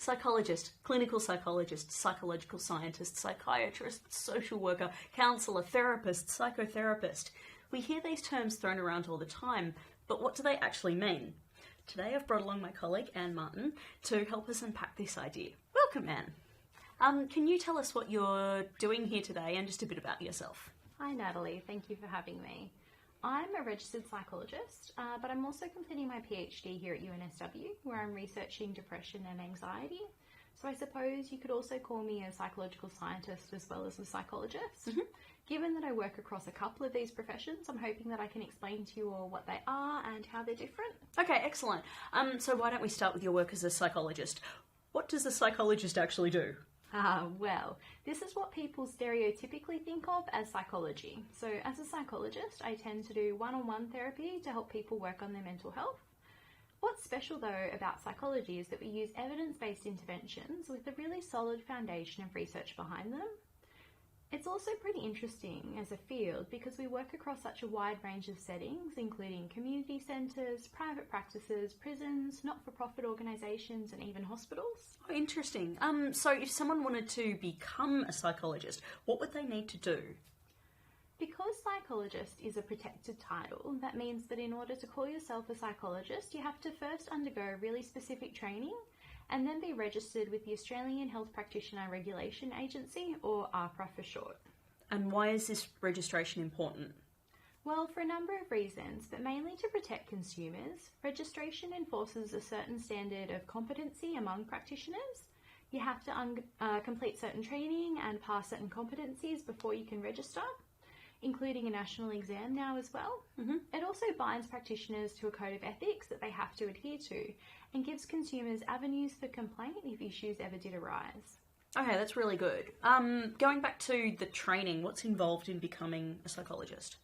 Psychologist, clinical psychologist, psychological scientist, psychiatrist, social worker, counsellor, therapist, psychotherapist. We hear these terms thrown around all the time, but what do they actually mean? Today I've brought along my colleague Anne Martin to help us unpack this idea. Welcome, Anne. Can you tell us what you're doing here today and just a bit about yourself? Hi Natalie, thank you for having me. I'm a registered psychologist, but I'm also completing my PhD here at UNSW, where I'm researching depression and anxiety. So I suppose you could also call me a psychological scientist as well as a psychologist. Mm-hmm. Given that I work across a couple of these professions, I'm hoping that I can explain to you all what they are and how they're different. Okay, excellent. So why don't we start with your work as a psychologist? What does a psychologist actually do? Well, this is what people stereotypically think of as psychology. So as a psychologist, I tend to do one-on-one therapy to help people work on their mental health. What's special though about psychology is that we use evidence-based interventions with a really solid foundation of research behind them. It's also pretty interesting as a field because we work across such a wide range of settings, including community centres, private practices, prisons, not-for-profit organisations and even hospitals. Oh, interesting. So if someone wanted to become a psychologist, what would they need to do? Because psychologist is a protected title, that means that in order to call yourself a psychologist, you have to first undergo really specific training and then be registered with the Australian Health Practitioner Regulation Agency, or AHPRA for short. And why is this registration important? Well, for a number of reasons, but mainly to protect consumers. Registration enforces a certain standard of competency among practitioners. You have to complete certain training and pass certain competencies before you can register, including a national exam now as well. Mm-hmm. It also binds practitioners to a code of ethics that they have to adhere to and gives consumers avenues for complaint if issues ever did arise. Okay, that's really good. Going back to the training, what's involved in becoming a psychologist?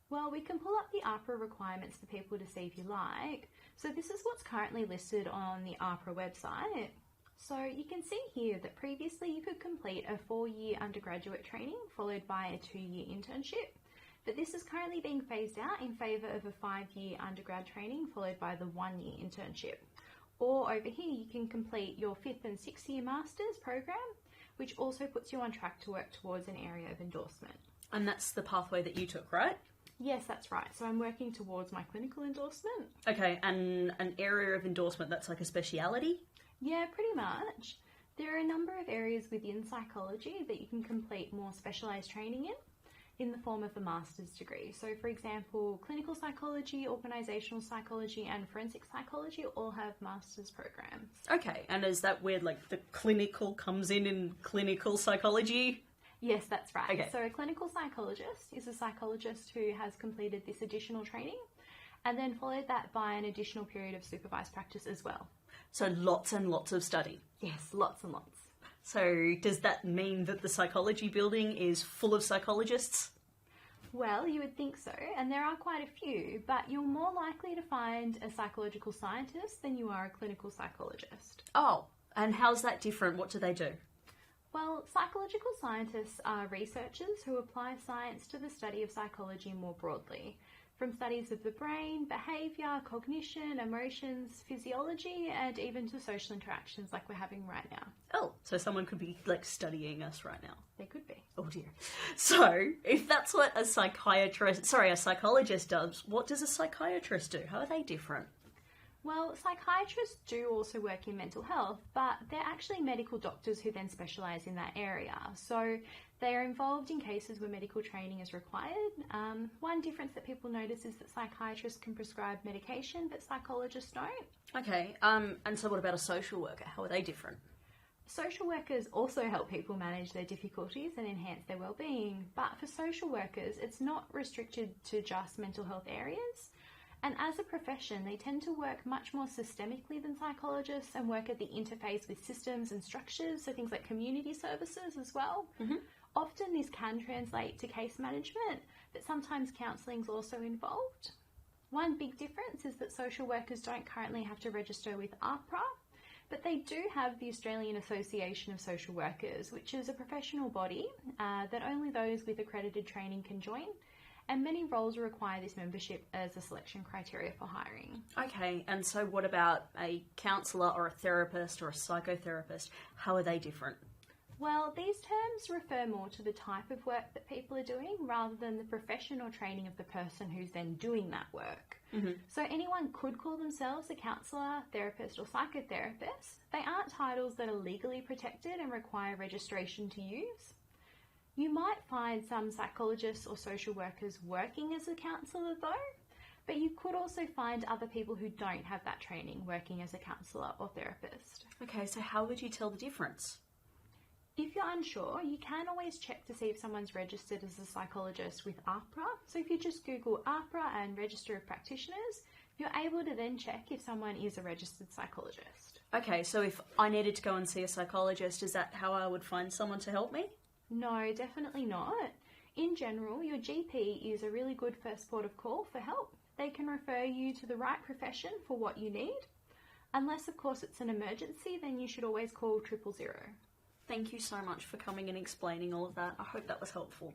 Well, we can pull up the AHPRA requirements for people to see if you like. So this is what's currently listed on the AHPRA website. So you can see here that previously you could complete a 4-year undergraduate training followed by a 2-year internship. But this is currently being phased out in favour of a 5-year undergrad training followed by the 1-year internship. Or over here you can complete your 5th and 6th year master's program, which also puts you on track to work towards an area of endorsement. And that's the pathway that you took, right? Yes, that's right. So I'm working towards my clinical endorsement. Okay, and an area of endorsement, that's like a speciality? Yeah, pretty much. There are a number of areas within psychology that you can complete more specialised training in the form of a master's degree. So for example, clinical psychology, organisational psychology and forensic psychology all have master's programs. Okay, and is that where like the clinical comes in clinical psychology? Yes, that's right. Okay. So a clinical psychologist is a psychologist who has completed this additional training and then followed that by an additional period of supervised practice as well. So lots and lots of study. Yes, lots and lots. So does that mean that the psychology building is full of psychologists? Well, you would think so, and there are quite a few, but you're more likely to find a psychological scientist than you are a clinical psychologist. Oh, and how's that different? What do they do? Well, psychological scientists are researchers who apply science to the study of psychology more broadly. From studies of the brain, behaviour, cognition, emotions, physiology, and even to social interactions like we're having right now. Oh, so someone could be like studying us right now. They could be. Oh dear. So, if that's what a psychologist does, what does a psychiatrist do? How are they different? Well, psychiatrists do also work in mental health, but they're actually medical doctors who then specialise in that area. So they are involved in cases where medical training is required. One difference that people notice is that psychiatrists can prescribe medication, but psychologists don't. Okay, and so what about a social worker? How are they different? Social workers also help people manage their difficulties and enhance their well-being, but for social workers, it's not restricted to just mental health areas. And as a profession, they tend to work much more systemically than psychologists and work at the interface with systems and structures, so things like community services as well. Mm-hmm. Often this can translate to case management, but sometimes counselling is also involved. One big difference is that social workers don't currently have to register with AHPRA, but they do have the Australian Association of Social Workers, which is a professional body that only those with accredited training can join. and many roles require this membership as a selection criteria for hiring. Okay, and so what about a counsellor or a therapist or a psychotherapist? How are they different? Well, these terms refer more to the type of work that people are doing rather than the profession or training of the person who's then doing that work. So anyone could call themselves a counsellor, therapist or psychotherapist. They aren't titles that are legally protected and require registration to use. You might find some psychologists or social workers working as a counsellor though, but you could also find other people who don't have that training working as a counsellor or therapist. Okay, so how would you tell the difference? If you're unsure, you can always check to see if someone's registered as a psychologist with AHPRA. So if you just Google AHPRA and Register of Practitioners, you're able to then check if someone is a registered psychologist. Okay, so if I needed to go and see a psychologist, is that how I would find someone to help me? No, definitely not. In general, your GP is a really good first port of call for help. They can refer you to the right profession for what you need. Unless, of course, it's an emergency, then you should always call 000. Thank you so much for coming and explaining all of that. I hope that was helpful.